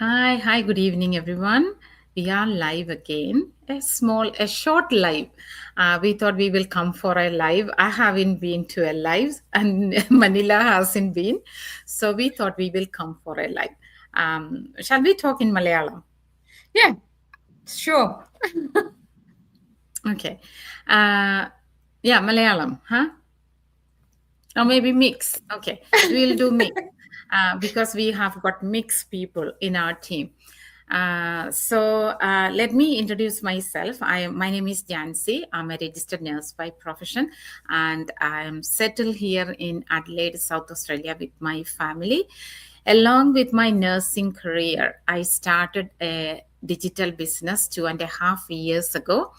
Hi, good evening, everyone. We are live again. A short live. We thought we will come for a live. I haven't been to a live, and Manila hasn't been. So we thought we will come for a live. Shall we talk in Malayalam? Yeah, sure. Okay. Uh, yeah, Malayalam, huh? Or maybe mix. Okay, we'll do mix because we have got mixed people in our team. So let me introduce myself. My name is Jancy. I'm a registered nurse by profession, and I'm settled here in Adelaide, South Australia, with my family. Along with my nursing career, I started a digital business 2.5 years ago,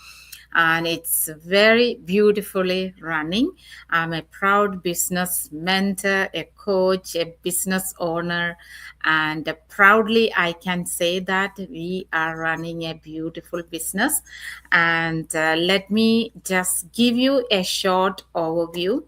and it's very beautifully running. I'm a proud business mentor, a coach, a business owner, and proudly I can say that we are running a beautiful business. And let me just give you a short overview.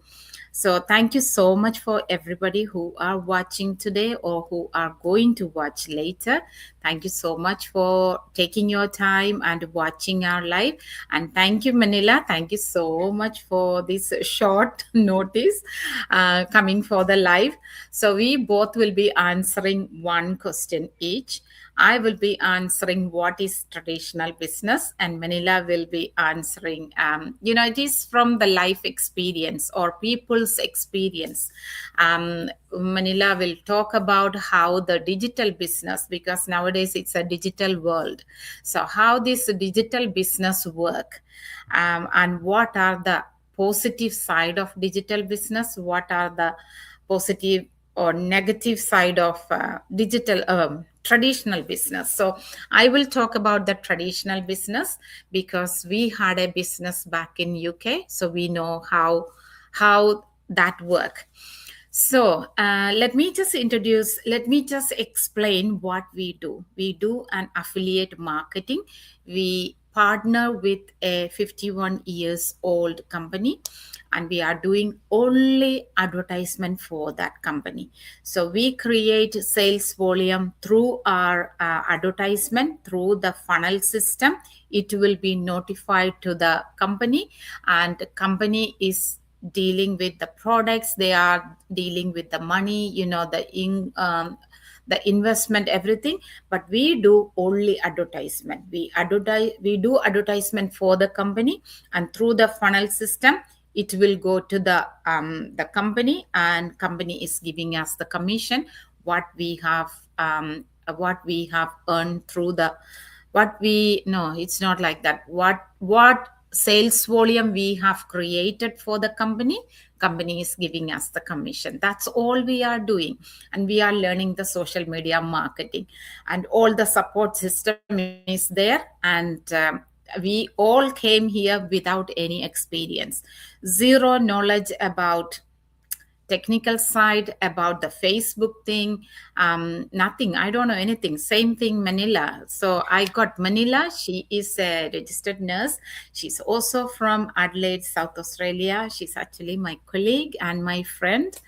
So thank you so much for everybody who are watching today or who are going to watch later. Thank you so much for taking your time and watching our live. And thank you, Manila. Thank you so much for this short notice coming for the live. So we both will be answering one question each. I will be answering what is traditional business, and Manila will be answering, it is from the life experience or people's experience. Manila will talk about how the digital business, because nowadays it's a digital world. So, how this digital business work, and what are the positive side of digital business, what are the positive or negative side of digital traditional business. So I will talk about the traditional business because we had a business back in UK, so we know how that work. So let me just explain what we do. We do an affiliate marketing. We partner with a 51 years old company, and we are doing only advertisement for that company. So we create sales volume through our advertisement through the funnel system. It will be notified to the company, and the company is dealing with the products, they are dealing with the money, the investment, everything. But we do only advertisement. We do advertisement for the company, and through the funnel system it will go to the company, and company is giving us the commission, what we have what we have earned through the what we no it's not like that, what sales volume we have created for the company is giving us the commission. That's all we are doing. And we are learning the social media marketing, and all the support system is there. And we all came here without any experience, zero knowledge about technical side, about the Facebook thing. Nothing, I don't know anything. Same thing, Manila. So I got Manila. She is a registered nurse. She's also from Adelaide, South Australia. She's actually my colleague and my friend.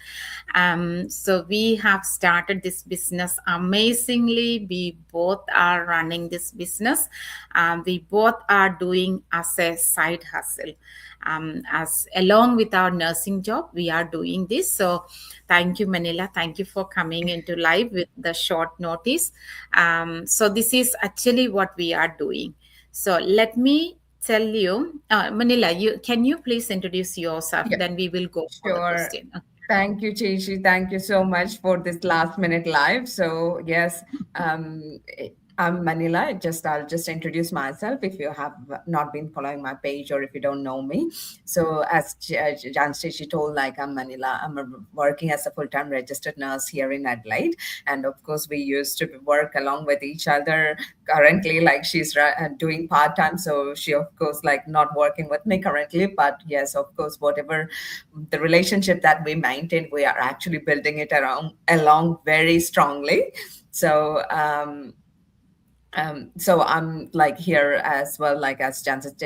So we have started this business amazingly. We both are running this business. We both are doing as a side hustle. As along with our nursing job, we are doing this. So thank you, Manila. Thank you for coming into live with the short notice. So this is actually what we are doing. So let me tell you, Manila, you please introduce yourself, Yeah, then we will go for the sure. question. Thank you, Chichi. Thank you so much for this last minute live. So yes, I'm Manila. I'll just introduce myself if you have not been following my page or if you don't know me. So as Jan Chichi told, like I'm Manila. Working as a full-time registered nurse here in Adelaide, and of course we used to work along with each other. Currently, like she's doing part-time, so she of course like not working with me currently. But yes, of course, whatever the relationship that we maintain, we are actually building it around along very strongly. So So I'm like here as well, like as Jansen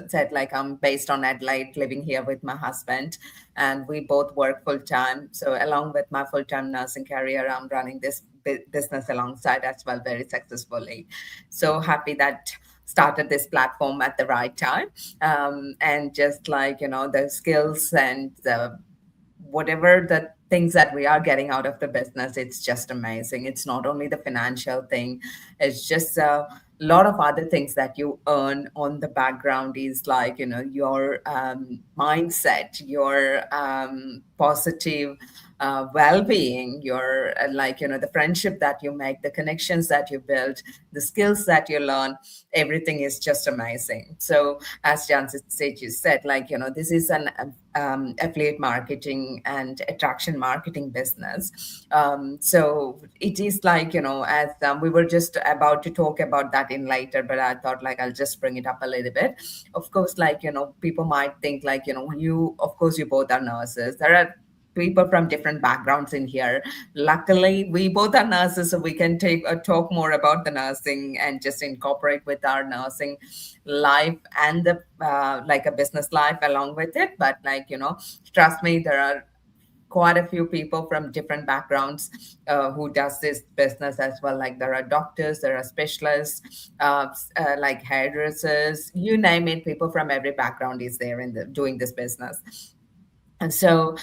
said, like I'm based on Adelaide, living here with my husband, and we both work full time. So along with my full time nursing career, I'm running this business alongside as well, very successfully. So happy that started this platform at the right time, and just like the skills and the whatever the things that we are getting out of the business, it's just amazing. It's not only the financial thing, it's just a lot of other things that you earn on the background is like your mindset, your positive well-being, your like the friendship that you make, the connections that you build, the skills that you learn, everything is just amazing. So as Jansit said, like this is an affiliate marketing and attraction marketing business. So it is like as we were just about to talk about that in later, but I thought like I'll just bring it up a little bit. Of course, like people might think like you, of course, you both are nurses. There are people from different backgrounds in here. Luckily, we both are nurses, so we can take a talk more about the nursing and just incorporate with our nursing life and the like a business life along with it. But like trust me, there are quite a few people from different backgrounds who does this business as well. Like there are doctors, there are specialists, like hairdressers, you name it. People from every background is there in the doing this business. And so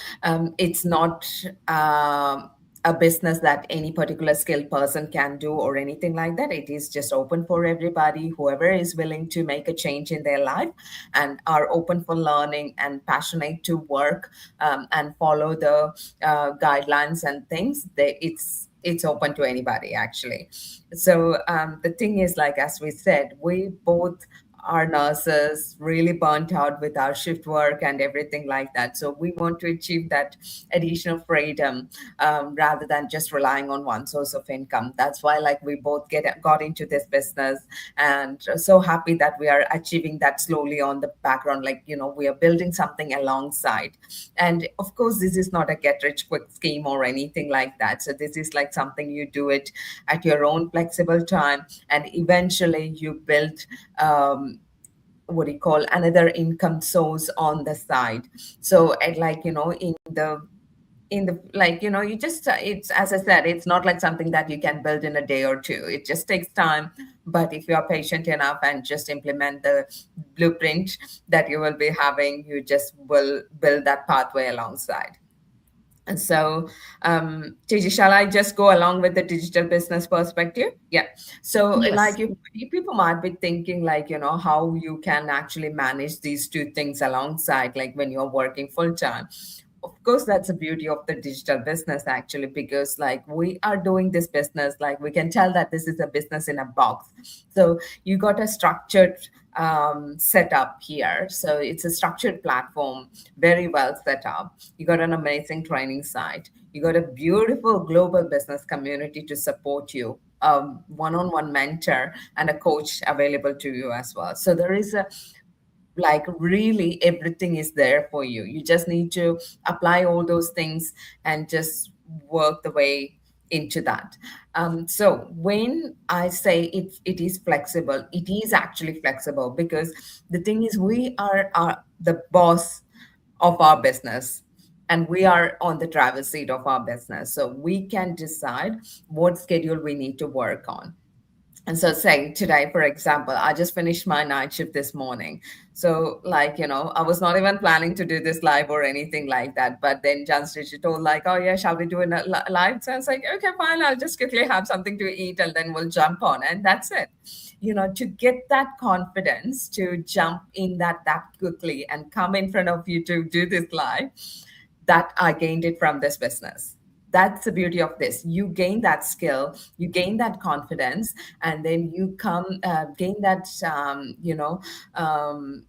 it's not a business that any particular skilled person can do or anything like that. It is just open for everybody, whoever is willing to make a change in their life and are open for learning and passionate to work and follow the guidelines and things. It's open to anybody actually. So the thing is, like as we said, we both our nurses really burnt out with our shift work and everything like that. So we want to achieve that additional freedom rather than just relying on one source of income. That's why like we both got into this business, and so happy that we are achieving that slowly on the background. Like we are building something alongside. And of course, this is not a get rich quick scheme or anything like that. So this is like something you do it at your own flexible time, and eventually you build what do you call another income source on the side. So and like in the like you just it's, as I said, it's not like something that you can build in a day or two. It just takes time. But if you are patient enough and just implement the blueprint that you will be having, you just will build that pathway alongside. And so, Gigi, shall I just go along with the digital business perspective? Yeah. So, like, Yes. you people might be thinking, like, how you can actually manage these two things alongside, like when you're working full time. Of course, that's the beauty of the digital business, actually, because like we are doing this business, like we can tell that this is a business in a box. So you got a structured setup here. So it's a structured platform, very well set up. You got an amazing training site. You got a beautiful global business community to support you, one-on-one mentor and a coach available to you as well. So there is a like really everything is there for you. You just need to apply all those things and just work the way into that. So when I say it is flexible, it is actually flexible because the thing is we are the boss of our business, and we are on the driver's seat of our business, so we can decide what schedule we need to work on. And so, say today, for example, I just finished my night shift this morning. So, like, I was not even planning to do this live or anything like that. But then John Stitcher told, like, oh, yeah, shall we do a live? So I was like, okay, fine, I'll just quickly have something to eat and then we'll jump on. And that's it. To get that confidence to jump in that quickly and come in front of you to do this live, that I gained it from this business. That's the beauty of this. You gain that skill, you gain that confidence, and then you come gain that um,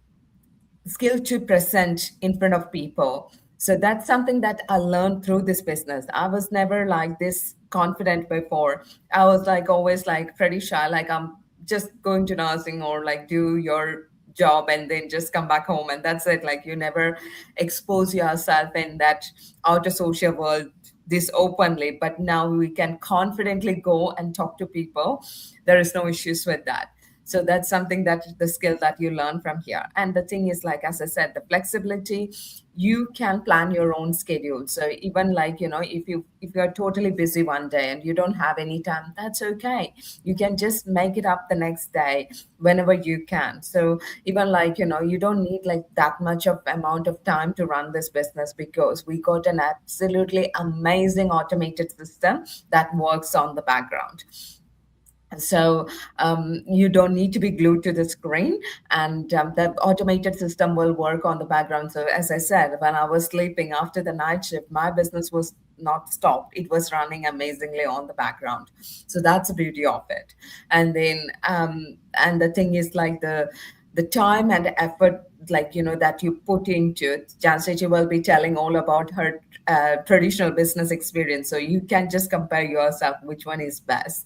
skill to present in front of people. So that's something that I learned through this business. I was never like this confident before. I was like always like pretty shy, like I'm just going to nursing or like do your job and then just come back home and that's it. Like you never expose yourself in that outer social world this openly, but now we can confidently go and talk to people. There is no issues with that. So that's something that the skill that you learn from here. And the thing is, like as I said, the flexibility, you can plan your own schedule. So even like, if you're totally busy one day and you don't have any time, that's okay. You can just make it up the next day whenever you can. So even like, you don't need like that much of amount of time to run this business, because we got an absolutely amazing automated system that works on the background. So you don't need to be glued to the screen, and the automated system will work on the background. So as I said, when I was sleeping after the night shift, my business was not stopped. It was running amazingly on the background. So that's the beauty of it. And then and the thing is like the time and effort, like that you put into it. Janseji will be telling all about her traditional business experience, so you can just compare yourself which one is best.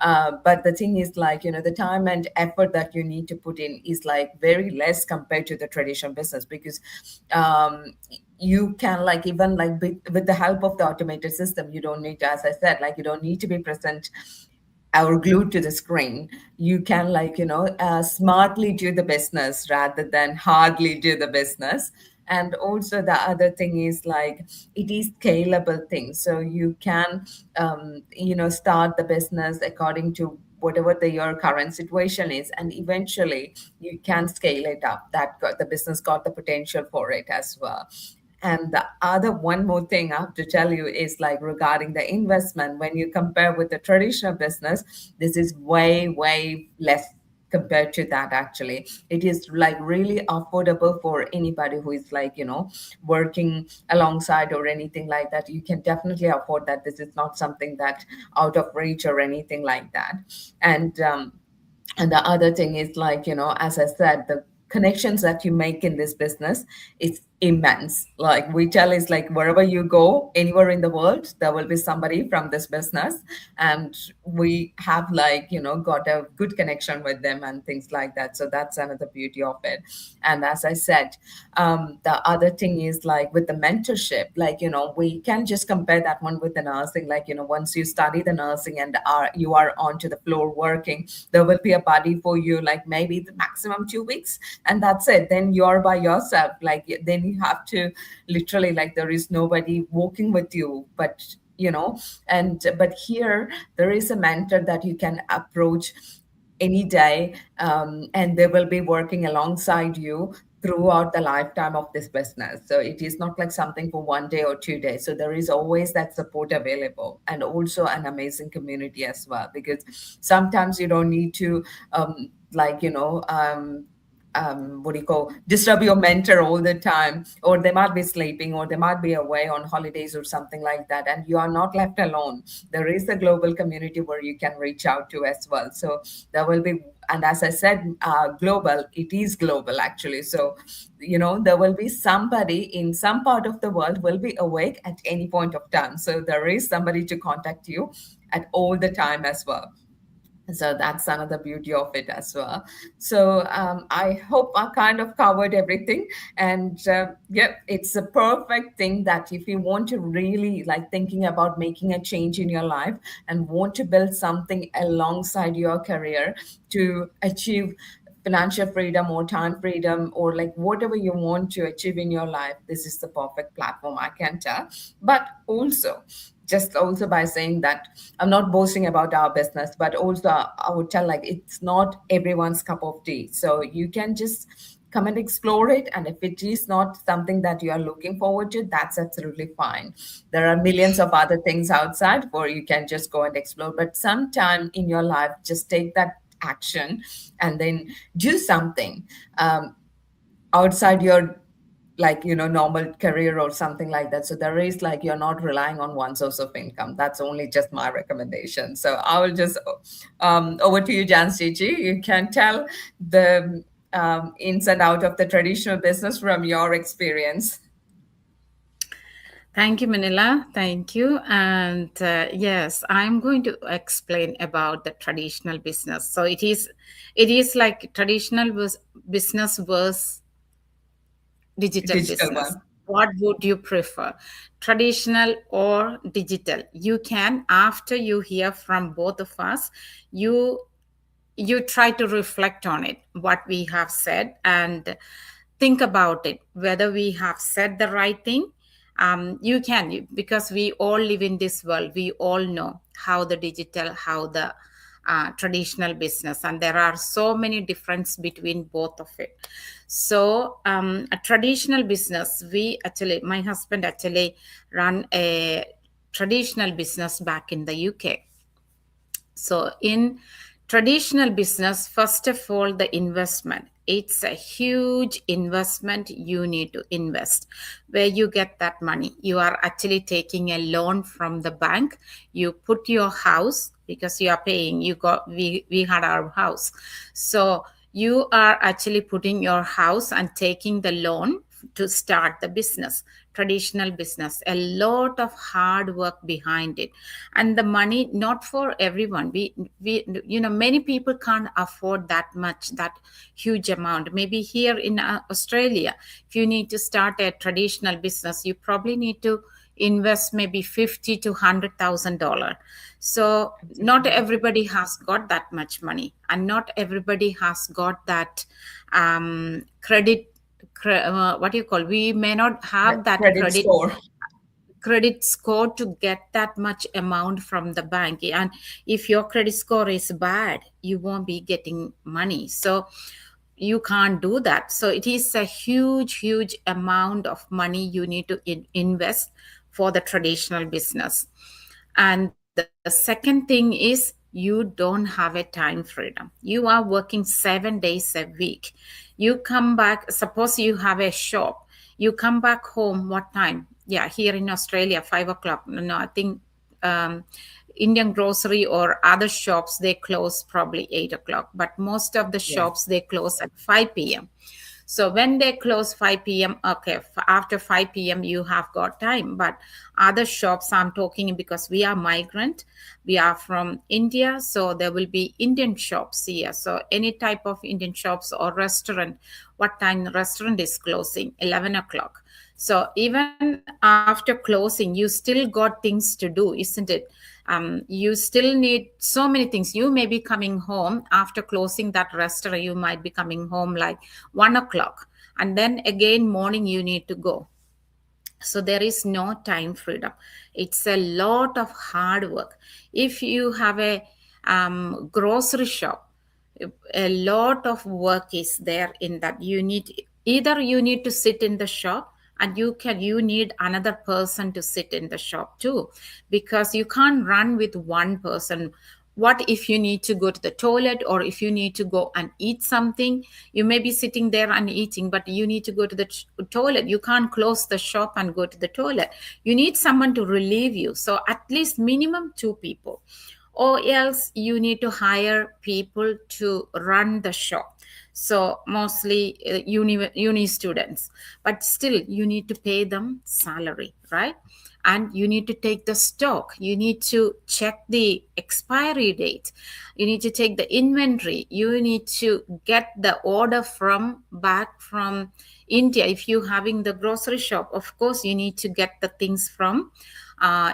But the thing is like, the time and effort that you need to put in is like very less compared to the traditional business, because um, you can like even like with the help of the automated system, you don't need to, as I said, like you don't need to be present or glued to the screen. You can like smartly do the business rather than hardly do the business. And also the other thing is like it is scalable thing, so you can start the business according to whatever your current situation is, and eventually you can scale it up. The business got the potential for it as well. And the other one more thing I have to tell you is like regarding the investment, when you compare with the traditional business, this is way, way less compared to that. Actually, it is like really affordable for anybody who is like, working alongside or anything like that. You can definitely afford that. This is not something that out of reach or anything like that. And um, and the other thing is like, as I said, the connections that you make in this business is immense. Like we tell is like wherever you go, anywhere in the world, there will be somebody from this business. And we have like, got a good connection with them and things like that. So that's another beauty of it. And as I said, the other thing is like with the mentorship, like, we can just compare that one with the nursing. Like, once you study the nursing and you are onto the floor working, there will be a buddy for you, like maybe the maximum 2 weeks, and that's it. Then you're by yourself. Like then you have to literally, like, there is nobody walking with you, but but here there is a mentor that you can approach any day, and they will be working alongside you throughout the lifetime of this business. So it is not like something for 1 day or 2 days. So there is always that support available, and also an amazing community as well, because sometimes you don't need to like what do you call, disturb your mentor all the time, or they might be sleeping, or they might be away on holidays or something like that, and you are not left alone. There is a global community where you can reach out to as well. So there will be, and as I said, global, it is global actually. So there will be somebody in some part of the world will be awake at any point of time, so there is somebody to contact you at all the time as well. So that's another beauty of it as well. So I hope I kind of covered everything. And yeah, it's a perfect thing that if you want to really like thinking about making a change in your life and want to build something alongside your career to achieve financial freedom or time freedom, or like whatever you want to achieve in your life, this is the perfect platform, I can tell. But also, just also by saying that, I'm not boasting about our business, but also I would tell like it's not everyone's cup of tea. So you can just come and explore it. And if it is not something that you are looking forward to, that's absolutely fine. There are millions of other things outside where you can just go and explore. But sometime in your life, just take that action and then do something outside your like normal career or something like that. So there is like you're not relying on one source of income. That's only just my recommendation. So I will just over to you, Jan Gigi. You can tell the ins and out of the traditional business from your experience. Thank you, Manila. Thank you. And yes, I'm going to explain about the traditional business. So it is like business versus digital Digital business. one. What would you prefer, traditional or digital? You can, after you hear from both of us, you you try to reflect on it, what we have said, and think about it whether we have said the right thing. You can because we all live in this world, we all know how the digital, how the traditional business, and there are so many difference between both of it. So a traditional business, we actually, my husband actually run a traditional business back in the UK. So, in traditional business, first of all, the investment. It's a huge investment you need to invest. Where you get that money? You are actually taking a loan from the bank. You put your house because you are paying. We had our house. So you are actually putting your house and taking the loan to start the business, traditional business. A lot of hard work behind it, and the money not for everyone. We many people can't afford that much, that huge amount. Maybe here in Australia, if you need to start a traditional business, you probably need to invest maybe 50 to $100,000. So not Absolutely. everybody has got that much money, and not everybody has got that credit. What do you call? We may not have that Credit score. credit score to get that much amount from the bank. And if your credit score is bad, you won't be getting money. So you can't do that. So it is a huge amount of money you need to invest for the traditional business. And the second thing is, you don't have a time freedom. You are working 7 days a week. You come back, suppose you have a shop, you come back home what time? Yeah, here in Australia, 5 o'clock. No, I think um, Indian grocery or other shops, they close probably 8 o'clock, but most of the Yes. shops, they close at 5 p.m. So when they close 5 p.m., okay, after 5 p.m., you have got time. But other shops, I'm talking because we are migrant, we are from India, so there will be Indian shops here. So any type of Indian shops or restaurant, what time the restaurant is closing? 11 o'clock. So even after closing, you still got things to do, isn't it? You still need so many things. You may be coming home after closing that restaurant, you might be coming home like 1 o'clock, and then again morning you need to go. So there is no time freedom. It's a lot of hard work. If you have a grocery shop, a lot of work is there in that. You need, either you need to sit in the shop, and you need another person to sit in the shop too, because you can't run with one person. What if you need to go to the toilet, or if you need to go and eat something? You may be sitting there and eating, but you need to go to the toilet. You can't close the shop and go to the toilet. You need someone to relieve you. So at least minimum two people, or else you need to hire people to run the shop. So mostly uni students, but still you need to pay them salary, right? And you need to take the stock, you need to check the expiry date, you need to take the inventory, you need to get the order from back from India. If you having the grocery shop, of course you need to get the things from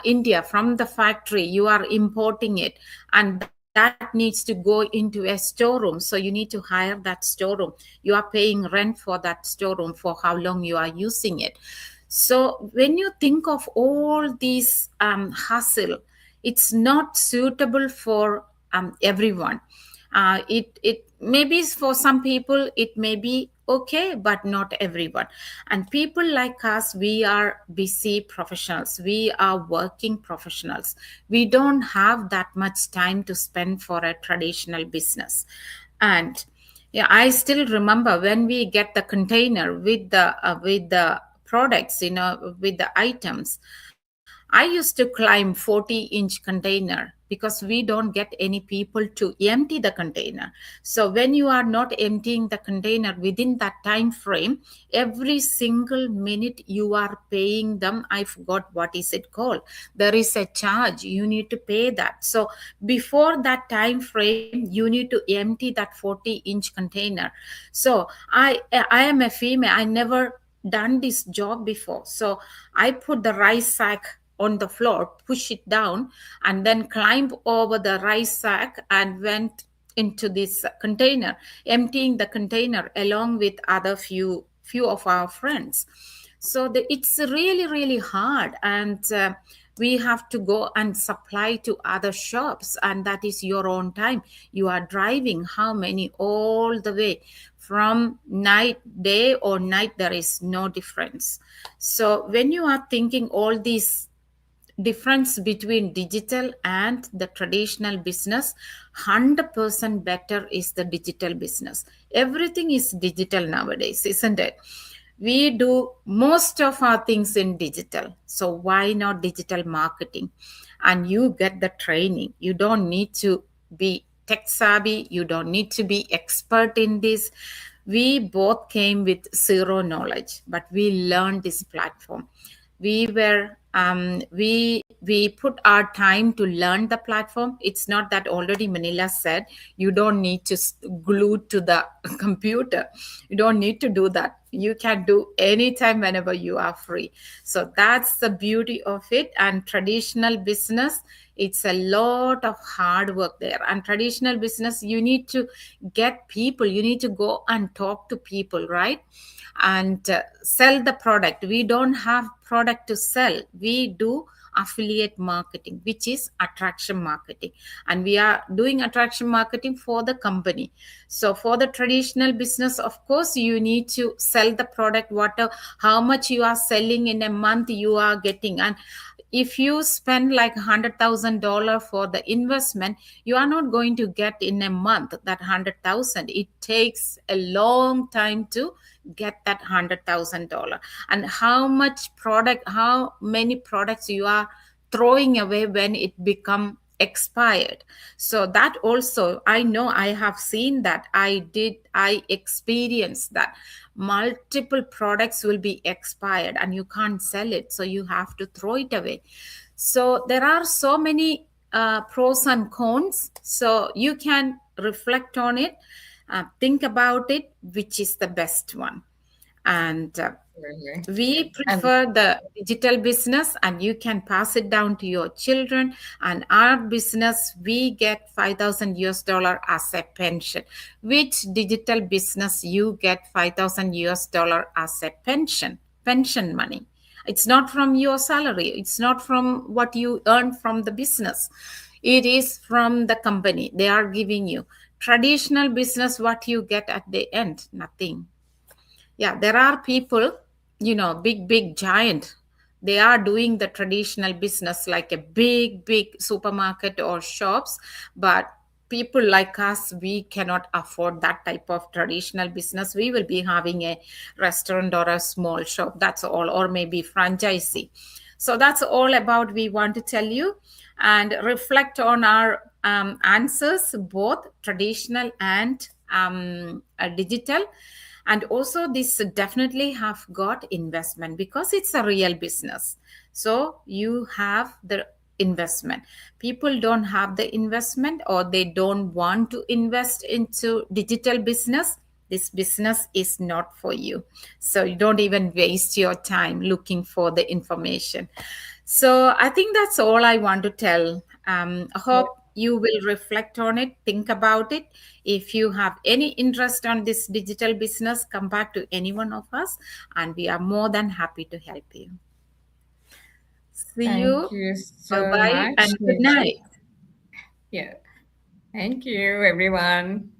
India, from the factory. You are importing it, and that needs to go into a storeroom. So you need to hire that storeroom. You are paying rent for that storeroom, for how long you are using it. So when you think of all these hustle, it's not suitable for everyone. It maybe for some people it may be okay, but not everyone. And people like us, we are busy professionals, we are working professionals, we don't have that much time to spend for a traditional business. And yeah, I still remember when we get the container with the products, with the items. I used to climb 40-inch container because we don't get any people to empty the container. So when you are not emptying the container within that time frame, every single minute you are paying them, I forgot what is it called, there is a charge, you need to pay that. So before that time frame you need to empty that 40-inch container. So I am a female, I never done this job before. So I put the rice sack on the floor, push it down, and then climb over the rice sack and went into this container, emptying the container along with other few of our friends. So it's really really hard, and we have to go and supply to other shops, and that is your own time. You are driving how many all the way from night, day or night, there is no difference. So when you are thinking all these difference between digital and the traditional business, 100% better is the digital business. Everything is digital nowadays, isn't it? We do most of our things in digital, so why not digital marketing? And you get the training, you don't need to be tech savvy, you don't need to be expert in this. We both came with zero knowledge, but we learned this platform. We put our time to learn the platform. It's not that already Manila said you don't need to glue to the computer. You don't need to do that. You can do anytime whenever you are free. So that's the beauty of it. And traditional business, it's a lot of hard work there. And traditional business, you need to get people, you need to go and talk to people, right? And sell the product. We don't have product to sell, we do affiliate marketing, which is attraction marketing, and we are doing attraction marketing for the company. So for the traditional business, of course, you need to sell the product, whatever, how much you are selling in a month you are getting. And if you spend like $100,000 for the investment, you are not going to get in a month that 100,000. It takes a long time to get that $100,000. And how much product, how many products you are throwing away when it become expired. So that also, I know, I have seen that, I experienced that multiple products will be expired and you can't sell it, so you have to throw it away. So there are so many pros and cons, so you can reflect on it, think about it, which is the best one. And Really. we And prefer the digital business, and you can pass it down to your children. And our business, we get 5,000 US dollar as a pension. Which digital business you get 5,000 US dollar as a pension money? It's not from your salary, it's not from what you earn from the business, it is from the company, they are giving you. Traditional business, what you get at the end? Nothing. Yeah, there are people, big giant, they are doing the traditional business like a big supermarket or shops. But people like us, we cannot afford that type of traditional business. We will be having a restaurant or a small shop, that's all, or maybe franchisee. So that's all about we want to tell you, and reflect on our answers, both traditional and digital. And also this definitely have got investment because it's a real business. So you have the investment. People don't have the investment, or they don't want to invest into digital business, this business is not for you. So you don't even waste your time looking for the information. So I think that's all I want to tell. I hope you will reflect on it, think about it. If you have any interest on this digital business, come back to any one of us, and we are more than happy to help you. See thank you. you Bye so bye much, and good Rishi. night. Yeah. Thank you, everyone.